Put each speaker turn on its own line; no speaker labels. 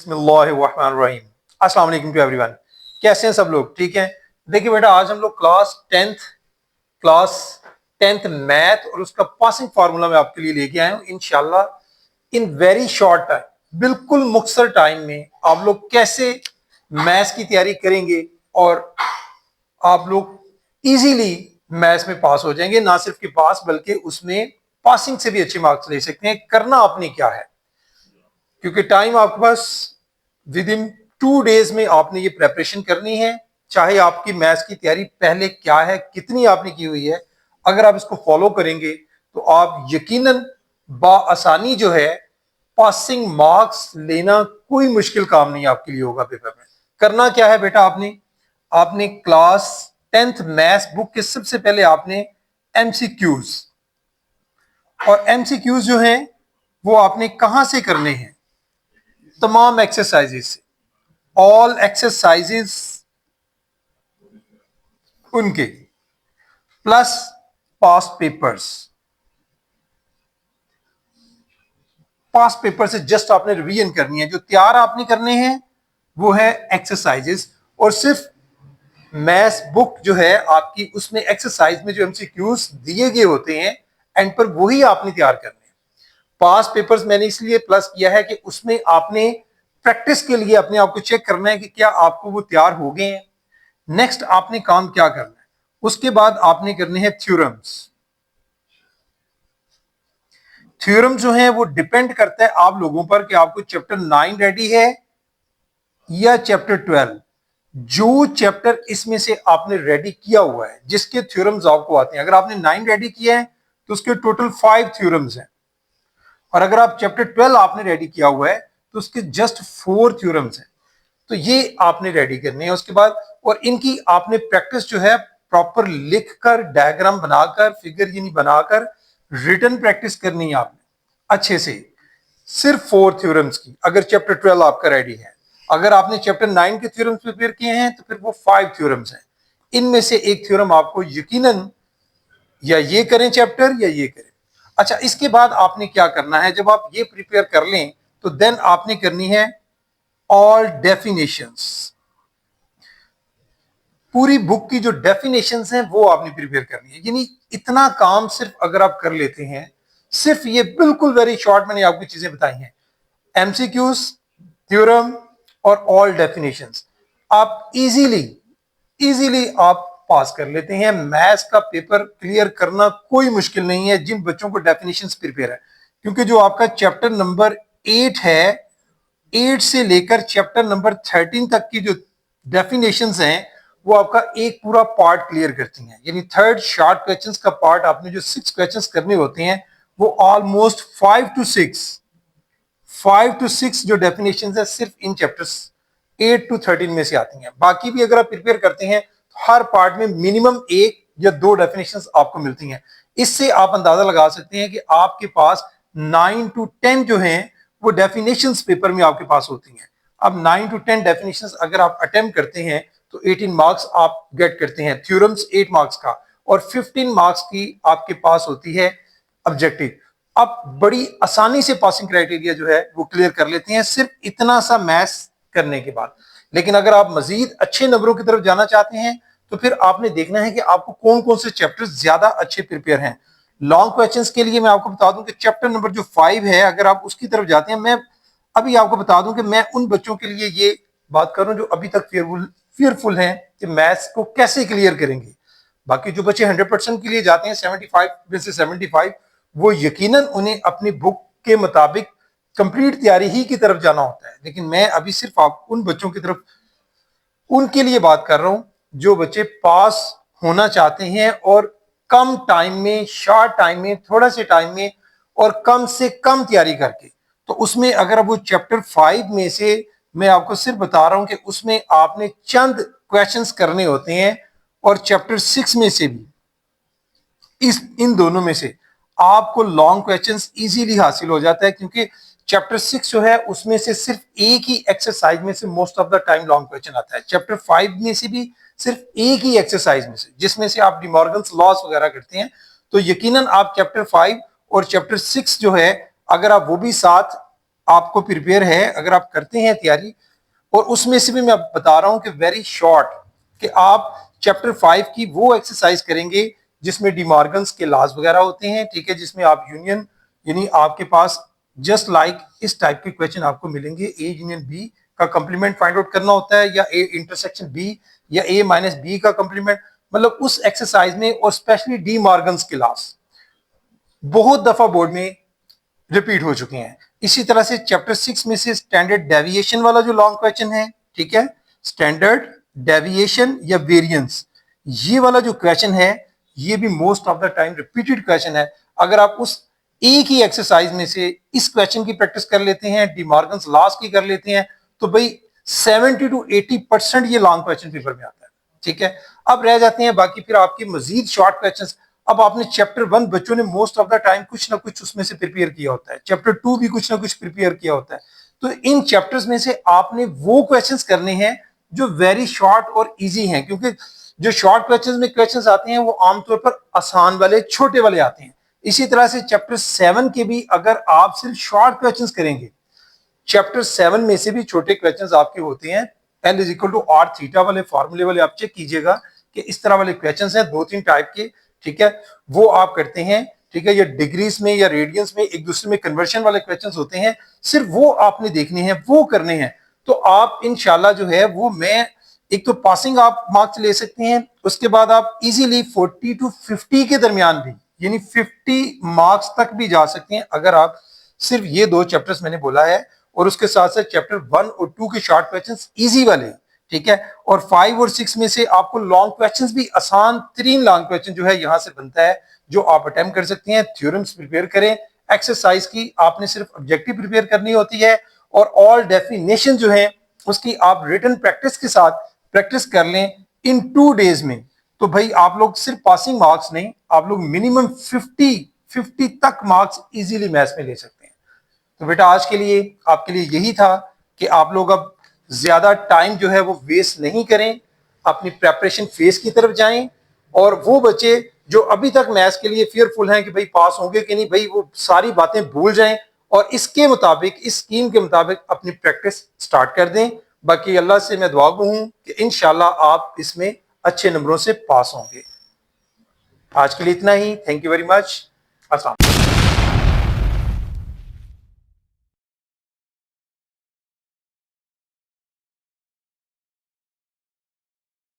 बिस्मिल्लाहिर्रहमानिर्रहीम। अस्सलाम वालेकुम टू एवरीवन। कैसे हैं सब लोग? ठीक हैं। देखिए बेटा, आज हम लोग क्लास टेंथ मैथ और उसका पासिंग फार्मूला मैं आपके लिए लेके आया हूँ इंशाल्लाह इन वेरी शॉर्ट टाइम, बिल्कुल मुख्तसर टाइम में आप लोग कैसे मैथ्स की तैयारी करेंगे और आप लोग इजीली मैथ्स में पास हो जाएंगे। ना सिर्फ कि पास बल्कि उसमें पासिंग से भी अच्छे मार्क्स ले सकते हैं। करना आपने क्या है, क्योंकि टाइम आपके पास विद इन 2 डेज में आपने ये प्रेपरेशन करनी है। चाहे आपकी मैथ्स की तैयारी पहले क्या है, कितनी आपने की हुई है, अगर आप इसको फॉलो करेंगे तो आप यकीनन बाआसानी जो है पासिंग मार्क्स लेना कोई मुश्किल काम नहीं आपके लिए होगा पेपर में। करना क्या है बेटा, आपने आपने क्लास टेंथ मैथ्स बुक के सबसे पहले आपने एमसीक्यूज और एमसीक्यूज जो हैं वो आपने कहां से करने हैं? तमाम एक्सरसाइजेस से, ऑल एक्सरसाइजेस उनके प्लस पास्ट पेपर से जस्ट आपने रिवीजन करनी है। जो तैयार आपने करने हैं वो है एक्सरसाइजेस, और सिर्फ मैथ्स बुक जो है आपकी उसमें एक्सरसाइज में जो एमसीक्यूज दिए गए होते हैं एंड पर वही आपने तैयार करने हैं। पास्ट पेपर्स मैंने इसलिए प्लस किया है कि उसमें आपने प्रैक्टिस के लिए अपने आप को चेक करना है कि क्या आपको वो तैयार हो गए हैं। नेक्स्ट आपने काम क्या करना है, उसके बाद आपने करने हैं थ्योरम्स। थ्योरम जो है वो डिपेंड करता है आप लोगों पर कि आपको चैप्टर 9 रेडी है या चैप्टर 12। जो चैप्टर इसमें से आपने रेडी किया हुआ है, जिसके थ्योरम्स आपको आते हैं, अगर आपने 9 रेडी किया है तो उसके टोटल 5 थ्योरम्स हैं, और अगर आप चैप्टर 12 आपने रेडी किया हुआ है तो उसके जस्ट 4 थ्योरम्स हैं। तो ये आपने रेडी करने हैं उसके बाद, और इनकी आपने प्रैक्टिस जो है प्रॉपर लिखकर, डायग्राम बनाकर, फिगर यानी बनाकर रिटन प्रैक्टिस करनी है आपने अच्छे से। सिर्फ 4 थ्योरम्स की, अगर चैप्टर 12 आपका रेडी है। अगर आपने चैप्टर 9 के थ्योरम्स प्रिपेयर किए हैं तो फिर वो 5 थ्योरम्स हैं। इनमें से एक थ्योरम आपको यकीनन या ये करें चैप्टर या ये करें। अच्छा, इसके बाद आपने क्या करना है, जब आप ये प्रिपेयर कर लें तो देन आपने करनी है ऑल डेफिनेशंस। पूरी बुक की जो डेफिनेशंस हैं वो आपने प्रिपेयर करनी है। यानी इतना काम सिर्फ अगर आप कर लेते हैं, सिर्फ ये बिल्कुल वेरी शॉर्ट मैंने आपको चीजें बताई हैं, एमसीक्यूज, थ्योरम और ऑल डेफिनेशंस, आप इजीली आप पास कर लेते हैं। मैथ्स का पेपर क्लियर करना कोई मुश्किल नहीं है जिन बच्चों को डेफिनेशंस प्रिपेयर है, क्योंकि जो आपका चैप्टर नंबर 8 है, 8 से लेकर चैप्टर नंबर 13 तक की जो डेफिनेशंस हैं वो आपका एक पूरा पार्ट क्लियर करती हैं। यानी थर्ड शॉर्ट क्वेश्चंस का पार्ट आपने जो 6 क्वेश्चंस करने होते हैं वो ऑलमोस्ट 5 to 6 जो डेफिनेशंस है सिर्फ इन चैप्टर्स 8 to 13 में से आती हैं। बाकी भी अगर आप प्रिपेयर करते हैं तो हर पार्ट में मिनिमम 1 या 2 डेफिनेशंस आपको मिलती हैं। इससे आप अंदाजा लगा सकते हैं कि आपके पास 9 to 10 जो हैं वो डेफिनेशंस पेपर में आपके पास होती हैं। अब 9 to 10 डेफिनेशंस अगर आप अटेम्प्ट करते हैं तो 18 मार्क्स आप गेट करते हैं। थ्योरम्स 8 मार्क्स का और 15 मार्क्स की आपके पास होती है ऑब्जेक्टिव। आप बड़ी आसानी से पासिंग क्राइटेरिया जो है वो क्लियर कर लेते हैं सिर्फ इतना सा मैथ्स करने के बाद। लेकिन अगर आप मजीद अच्छे नंबरों की तरफ जाना चाहते हैं तो फिर आपने देखना है कि आपको कौन कौन से चैप्टर्स ज्यादा अच्छे प्रिपेयर हैं। लॉन्ग क्वेश्चंस के लिए मैं आपको बता दूं कि चैप्टर नंबर जो 5 है, अगर आप उसकी तरफ जाते हैं, मैं अभी आपको बता दूं कि मैं उन बच्चों के लिए ये बात कर रहा हूं जो अभी तक फियरफुल हैं कि मैथ्स को कैसे क्लियर करेंगे। बाकी जो बच्चे 100% के लिए जाते हैं, 75 में से 75, वो यकीनन उन्हें अपनी बुक के मुताबिक कंप्लीट तैयारी ही की तरफ जाना होता है। लेकिन मैं अभी सिर्फ आप उन बच्चों की तरफ, उनके लिए बात कर रहा हूं जो बच्चे पास होना चाहते हैं और कम टाइम में, शॉर्ट टाइम में, थोड़ा से टाइम में और कम से कम तैयारी करके। तो उसमें अगर वो चैप्टर 5 में से मैं आपको सिर्फ बता रहा हूं कि उसमें आपने चंद क्वेश्चंस करने होते हैं, और चैप्टर 6 में से भी, इन दोनों में से आपको लॉन्ग क्वेश्चंस इजीली हासिल हो जाता है, क्योंकि चैप्टर 6 जो है उसमें से सिर्फ एक ही एक्सरसाइज में से most of the time long question आता है। चैप्टर 5 में से भी सिर्फ एक ही एक्सरसाइज में से, जिसमें से आप डिमॉर्गन्स लॉस वगैरह करते हैं। तो यकीनन आप चैप्टर 5 और चैप्टर 6 जो है, अगर आप वो भी साथ आपको प्रिपेयर है, अगर आप करते हैं तैयारी, और उसमें से भी मैं बता रहा हूं कि वेरी शॉर्ट, कि आप चैप्टर 5 की वो एक्सरसाइज करेंगे जिसमें डिमॉर्गन्स के लॉज वगैरह होते हैं, ठीक है, जिसमें आप यूनियन, यानी आपके पास जस्ट लाइक इस टाइप के क्वेश्चन आपको मिलेंगे, ए यूनियन बी का कंप्लीमेंट फाइंड आउट करना होता है, या ए इंटरसेक्शन बी, या ए माइनस बी का कंप्लीमेंट, मतलब उस एक्सरसाइज में, और स्पेशली डी मॉर्गन्स के लॉज बहुत दफा बोर्ड में रिपीट हो चुके हैं। इसी तरह से चैप्टर 6 में से स्टैंडर्ड डेविएशन वाला जो लॉन्ग क्वेश्चन है, ठीक है, स्टैंडर्ड डेविएशन या वेरिएंस, ये वाला जो क्वेश्चन है, ये भी most of the time repeated question है। अगर आप उस एक ही एक्सरसाइज में से इस क्वेश्चन की प्रैक्टिस कर लेते हैं, डी मॉर्गन्स लॉज की कर लेते हैं, तो भाई 70 to 80% ये लॉन्ग क्वेश्चन पेपर में आता है, ठीक है। अब रह जाते हैं बाकी फिर आपके मजीद शॉर्ट क्वेश्चंस। अब आपने चैप्टर 1 बच्चों ने मोस्ट ऑफ द टाइम कुछ ना कुछ उसमें से प्रिपेयर किया होता है, चैप्टर 2 भी कुछ ना कुछ प्रिपेयर किया होता है, तो इन चैप्टर्स में से आपने वो क्वेश्चंस करने हैं जो वेरी शॉर्ट और इजी हैं, क्योंकि जो शॉर्ट क्वेश्चंस में क्वेश्चंस आते हैं वो आमतौर पर आसान वाले, छोटे वाले आते हैं। इसी तरह से चैप्टर 7 के भी अगर आप सिर्फ शॉर्ट क्वेश्चंस करेंगे, चैप्टर 7 में से भी छोटे क्वेश्चंस आपके होते हैं, L is equal to R theta वाले फॉर्मूले वाले, आप चेक कीजिएगा कि इस तरह वाले क्वेश्चंस हैं 2-3 टाइप के, ठीक है, वो आप करते हैं, ठीक है, या डिग्रीज में या रेडियंस में एक दूसरे में कन्वर्शन वाले क्वेश्चंस होते हैं, सिर्फ वो आपने देखने हैं, वो करने हैं, तो आप इंशाल्लाह जो है वो, मैं एक तो पासिंग आप मार्क्स ले सकते हैं, उसके बाद आप इजीली 40 to 50 के दरमियान भी, यानी 50 मार्क्स तक भी जा सकते हैं अगर आप सिर्फ ये 2 चैप्टर्स मैंने बोला है, और उसके साथ साथ चैप्टर 1 और 2 के शॉर्ट क्वेश्चंस इजी वाले, ठीक है, और 5 और 6 में से आपको लॉन्ग क्वेश्चंस भी, आसान तरीन लॉन्ग क्वेश्चन जो है यहां से बनता है, जो आप अटेम्प्ट कर सकते हैं। थ्योरम्स प्रिपेयर करें, एक्सरसाइज की आपने सिर्फ ऑब्जेक्टिव प्रिपेयर करनी होती है, और ऑल डेफिनेशन जो है उसकी आप रिटन प्रैक्टिस के साथ प्रैक्टिस कर लें इन 2 डेज में, तो भाई आप लोग सिर्फ पासिंग मार्क्स नहीं, आप लोग मिनिमम 50 तक मार्क्स इजीली मैथ्स में ले सकते हैं। तो बेटा आज के लिए आपके लिए यही था कि आप लोग अब ज्यादा टाइम जो है वो वेस्ट नहीं करें, अपनी प्रेपरेशन फेज की तरफ जाएं, और वो बच्चे जो अभी तक मैथ्स के लिए फियरफुल हैं कि भाई पास होंगे कि नहीं, भाई वो सारी बातें भूल जाएं, और इसके मुताबिक, इस स्कीम के मुताबिक अपनी प्रैक्टिस स्टार्ट कर दें। बाकी अल्लाह से मैं दुआ हूं कि इंशाल्लाह आप इसमें अच्छे नंबरों से पास होंगे। आज के लिए इतना ही, थैंक यू वेरी मच, अस्सलाम।